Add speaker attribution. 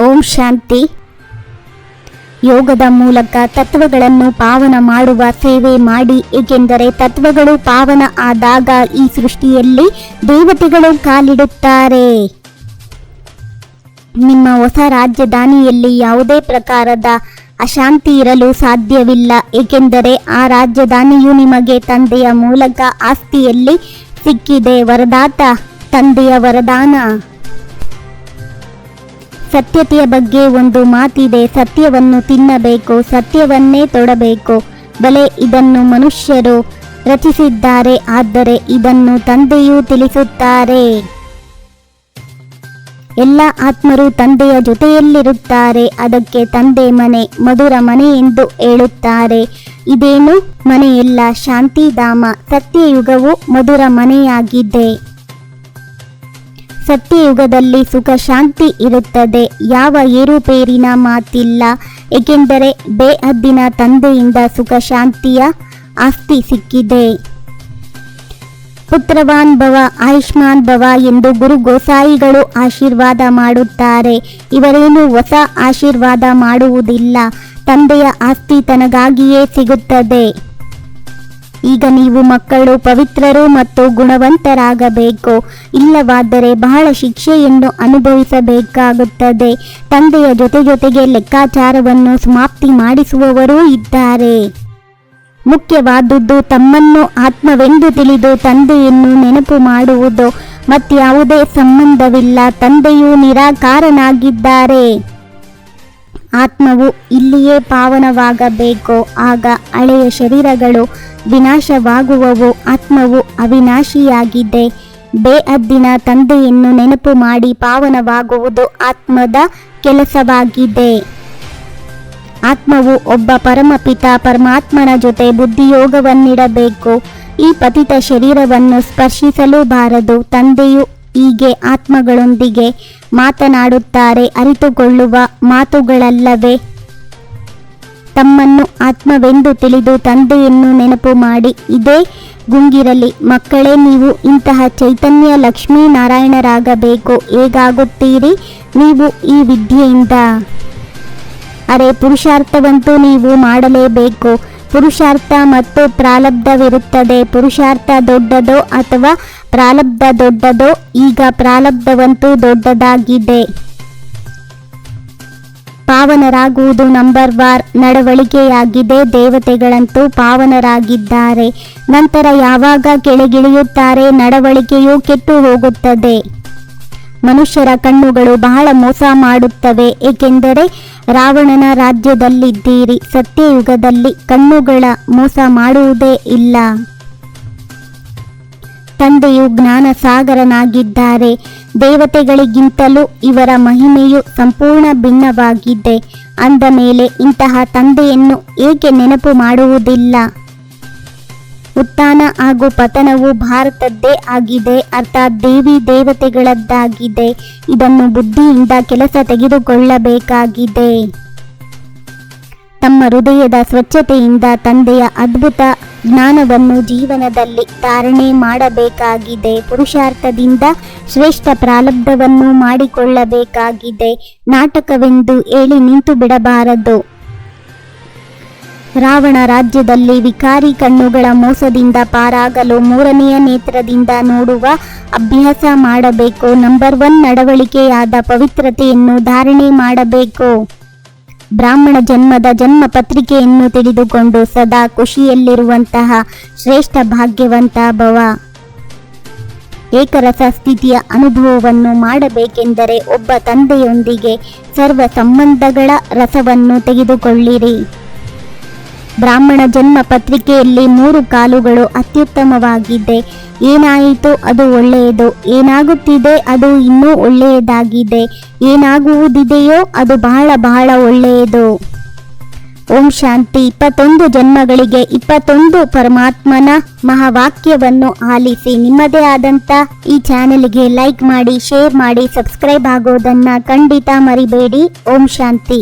Speaker 1: ಓಂ ಶಾಂತಿ. ಯೋಗದ ಮೂಲಕ ತತ್ವಗಳನ್ನು ಪಾವನ ಮಾಡುವ ಸೇವೆ ಮಾಡಿ, ಏಕೆಂದರೆ ತತ್ವಗಳು ಪಾವನ ಆದಾಗ ಈ ಸೃಷ್ಟಿಯಲ್ಲಿ ದೇವತೆಗಳು ಕಾಲಿಡುತ್ತಾರೆ. ನಿಮ್ಮ ಹೊಸ ರಾಜಧಾನಿಯಲ್ಲಿ ಯಾವುದೇ ಪ್ರಕಾರದ ಅಶಾಂತಿ ಇರಲು ಸಾಧ್ಯವಿಲ್ಲ, ಏಕೆಂದರೆ ಆ ರಾಜಧಾನಿಯು ನಿಮಗೆ ತಂದೆಯ ಮೂಲಕ ಆಸ್ತಿಯಲ್ಲಿ ಸಿಕ್ಕಿದೆ. ವರದಾತ ತಂದೆಯ ವರದಾನ. ಸತ್ಯತೆಯ ಬಗ್ಗೆ ಒಂದು ಮಾತಿದೆ, ಸತ್ಯವನ್ನು ತಿನ್ನಬೇಕು, ಸತ್ಯವನ್ನೇ ತೊಡಬೇಕು. ಬಲೆ ಇದನ್ನು ಮನುಷ್ಯರು ರಚಿಸಿದ್ದಾರೆ, ಆದರೆ ಇದನ್ನು ತಂದೆಯೂ ತಿಳಿಸುತ್ತಾರೆ. ಎಲ್ಲ ಆತ್ಮರು ತಂದೆಯ ಜೊತೆಯಲ್ಲಿರುತ್ತಾರೆ. ಅದಕ್ಕೆ ತಂದೆ ಮನೆ, ಮಧುರ ಮನೆ ಎಂದು ಹೇಳುತ್ತಾರೆ. ಇದೇನು ಮನೆಯಲ್ಲ, ಶಾಂತಿಧಾಮ. ಸತ್ಯಯುಗವು ಮಧುರ ಮನೆಯಾಗಿದೆ. ಸತ್ಯಯುಗದಲ್ಲಿ ಸುಖ ಶಾಂತಿ ಇರುತ್ತದೆ. ಯಾವ ಏರುಪೇರಿನ ಮಾತಿಲ್ಲ, ಏಕೆಂದರೆ ಬೇಹದ್ದಿನ ತಂದೆಯಿಂದ ಸುಖ ಶಾಂತಿಯ ಆಸ್ತಿ ಸಿಕ್ಕಿದೆ. ಪುತ್ರವಾನ್ ಭವ, ಆಯುಷ್ಮಾನ್ ಭವ ಎಂದು ಗುರು ಗೋಸಾಯಿಗಳು ಆಶೀರ್ವಾದ ಮಾಡುತ್ತಾರೆ. ಇವರೇನು ಹೊಸ ಆಶೀರ್ವಾದ ಮಾಡುವುದಿಲ್ಲ. ತಂದೆಯ ಆಸ್ತಿ ತನಗಾಗಿಯೇ ಸಿಗುತ್ತದೆ. ಈಗ ನೀವು ಮಕ್ಕಳು ಪವಿತ್ರರು ಮತ್ತು ಗುಣವಂತರಾಗಬೇಕು, ಇಲ್ಲವಾದರೆ ಬಹಳ ಶಿಕ್ಷೆಯನ್ನು ಅನುಭವಿಸಬೇಕಾಗುತ್ತದೆ. ತಂದೆಯ ಜೊತೆಗೆ ಲೆಕ್ಕಾಚಾರವನ್ನು ಸಮಾಪ್ತಿ ಮಾಡಿಸುವವರೂ ಇದ್ದಾರೆ. ಮುಖ್ಯವಾದುದು ತಮ್ಮನ್ನು ಆತ್ಮವೆಂದು ತಿಳಿದು ತಂದೆಯನ್ನು ನೆನಪು ಮಾಡುವುದು. ಮತ್ಯಾವುದೇ ಸಂಬಂಧವಿಲ್ಲ. ತಂದೆಯು ನಿರಾಕಾರನಾಗಿದ್ದಾರೆ. ಆತ್ಮವು ಇಲ್ಲಿಯೇ ಪಾವನವಾಗಬೇಕು. ಆಗ ಹಳೆಯ ಶರೀರಗಳು ವಿನಾಶವಾಗುವವು. ಆತ್ಮವು ಅವಿನಾಶಿಯಾಗಿದೆ. ಬೇಹದ್ದಿನ ತಂದೆಯನ್ನು ನೆನಪು ಮಾಡಿ ಪಾವನವಾಗುವುದು ಆತ್ಮದ ಕೆಲಸವಾಗಿದೆ. ಆತ್ಮವು ಒಬ್ಬ ಪರಮಪಿತ ಪರಮಾತ್ಮನ ಜೊತೆ ಬುದ್ಧಿಯೋಗವನ್ನಿಡಬೇಕು. ಈ ಪತಿತ ಶರೀರವನ್ನು ಸ್ಪರ್ಶಿಸಲೂಬಾರದು. ತಂದೆಯು ಹೀಗೆ ಆತ್ಮಗಳೊಂದಿಗೆ ಮಾತನಾಡುತ್ತಾರೆ. ಅರಿತುಕೊಳ್ಳುವ ಮಾತುಗಳಲ್ಲವೇ? ತಮ್ಮನ್ನು ಆತ್ಮವೆಂದು ತಿಳಿದು ತಂದೆಯನ್ನು ನೆನಪು ಮಾಡಿ. ಇದೇ ಗುಂಗಿರಲಿ. ಮಕ್ಕಳೇ, ನೀವು ಇಂತಹ ಚೈತನ್ಯ ಲಕ್ಷ್ಮೀನಾರಾಯಣರಾಗಬೇಕು. ಹೇಗಾಗುತ್ತೀರಿ ನೀವು ಈ ವಿದ್ಯೆಯಿಂದ? ಅರೆ, ಪುರುಷಾರ್ಥವಂತೂ ನೀವು ಮಾಡಲೇಬೇಕು. ಪುರುಷಾರ್ಥ ಮತ್ತು ಪ್ರಾರಬ್ಧವಿರುತ್ತದೆ. ಪುರುಷಾರ್ಥ ದೊಡ್ಡದೋ ಅಥವಾ ಪ್ರಾರಬ್ಧ ದೊಡ್ಡದೋ? ಈಗ ಪ್ರಾರಬ್ಧವಂತೂ ದೊಡ್ಡದಾಗಿದೆ. ಪಾವನರಾಗುವುದು ನಂಬರ್ 1 ನಡವಳಿಕೆಯಾಗಿದೆ. ದೇವತೆಗಳಂತೂ ಪಾವನರಾಗಿದ್ದಾರೆ. ನಂತರ ಯಾವಾಗ ಕೆಳಗಿಳಿಯುತ್ತಾರೆ, ನಡವಳಿಕೆಯು ಕೆಟ್ಟು ಹೋಗುತ್ತದೆ. ಮನುಷ್ಯರ ಕಣ್ಣುಗಳು ಬಹಳ ಮೋಸ ಮಾಡುತ್ತವೆ, ಏಕೆಂದರೆ ರಾವಣನ ರಾಜ್ಯದಲ್ಲಿದ್ದೀರಿ. ಸತ್ಯಯುಗದಲ್ಲಿ ಕಣ್ಣುಗಳ ಮೋಸ ಮಾಡುವುದೇ ಇಲ್ಲ. ತಂದೆಯು ಜ್ಞಾನ ಸಾಗರನಾಗಿದ್ದಾರೆ. ದೇವತೆಗಳಿಗಿಂತಲೂ ಇವರ ಮಹಿಮೆಯು ಸಂಪೂರ್ಣ ಭಿನ್ನವಾಗಿದೆ. ಅಂದ ಮೇಲೆ ಇಂತಹ ತಂದೆಯನ್ನು ಏಕೆ ನೆನಪು ಮಾಡುವುದಿಲ್ಲ? ಉತ್ಥಾನ ಹಾಗೂ ಪತನವು ಭಾರತದ್ದೇ ಆಗಿದೆ, ಅರ್ಥಾತ್ ದೇವಿ ದೇವತೆಗಳದ್ದಾಗಿದೆ. ಇದನ್ನು ಬುದ್ಧಿಯಿಂದ ಕೆಲಸ ತೆಗೆದುಕೊಳ್ಳಬೇಕಾಗಿದೆ. ತಮ್ಮ ಹೃದಯದ ಸ್ವಚ್ಛತೆಯಿಂದ ತಂದೆಯ ಅದ್ಭುತ ಜ್ಞಾನವನ್ನು ಜೀವನದಲ್ಲಿ ಧಾರಣೆ ಮಾಡಬೇಕಾಗಿದೆ. ಪುರುಷಾರ್ಥದಿಂದ ಶ್ರೇಷ್ಠ ಪ್ರಾರಬ್ಧವನ್ನು ಮಾಡಿಕೊಳ್ಳಬೇಕಾಗಿದೆ. ನಾಟಕವೆಂದು ಹೇಳಿ ನಿಂತು ಬಿಡಬಾರದು. ರಾವಣ ರಾಜ್ಯದಲ್ಲಿ ವಿಕಾರಿ ಕಣ್ಣುಗಳ ಮೋಸದಿಂದ ಪಾರಾಗಲು 3ನೆಯ ನೇತ್ರದಿಂದ ನೋಡುವ ಅಭ್ಯಾಸ ಮಾಡಬೇಕು. ನಂಬರ್ 1 ನಡವಳಿಕೆಯಾದ ಪವಿತ್ರತೆಯನ್ನು ಧಾರಣೆ ಮಾಡಬೇಕು. ಬ್ರಾಹ್ಮಣ ಜನ್ಮದ ಜನ್ಮ ಪತ್ರಿಕೆಯನ್ನು ತಿಳಿದುಕೊಂಡು ಸದಾ ಖುಷಿಯಲ್ಲಿರುವಂತಹ ಶ್ರೇಷ್ಠ ಭಾಗ್ಯವಂತ ಭವ. ಏಕರಸ ಸ್ಥಿತಿಯ ಅನುಭವವನ್ನು ಮಾಡಬೇಕೆಂದರೆ ಒಬ್ಬ ತಂದೆಯೊಂದಿಗೆ ಸರ್ವ ಸಂಬಂಧಗಳ ರಸವನ್ನು ತೆಗೆದುಕೊಳ್ಳಿರಿ. ಬ್ರಾಹ್ಮಣ ಜನ್ಮ ಪತ್ರಿಕೆಯಲ್ಲಿ 3 ಕಾಲುಗಳು ಅತ್ಯುತ್ತಮವಾಗಿದೆ. ಏನಾಯಿತು ಅದು ಒಳ್ಳೆಯದು, ಏನಾಗುತ್ತಿದೆ ಅದು ಇನ್ನೂ ಒಳ್ಳೆಯದಾಗಿದೆ, ಏನಾಗುವುದಿದೆಯೋ ಅದು ಬಹಳ ಬಹಳ ಒಳ್ಳೆಯದು. ಓಂ ಶಾಂತಿ. 21 ಜನ್ಮಗಳಿಗೆ 21 ಪರಮಾತ್ಮನ ಮಹಾವಾಕ್ಯವನ್ನು ಆಲಿಸಿ. ನಿಮ್ಮದೇ ಆದಂಥ ಈ ಚಾನೆಲ್ಗೆ ಲೈಕ್ ಮಾಡಿ, ಶೇರ್ ಮಾಡಿ, ಸಬ್ಸ್ಕ್ರೈಬ್ ಆಗೋದನ್ನು ಖಂಡಿತ ಮರಿಬೇಡಿ. ಓಂ ಶಾಂತಿ.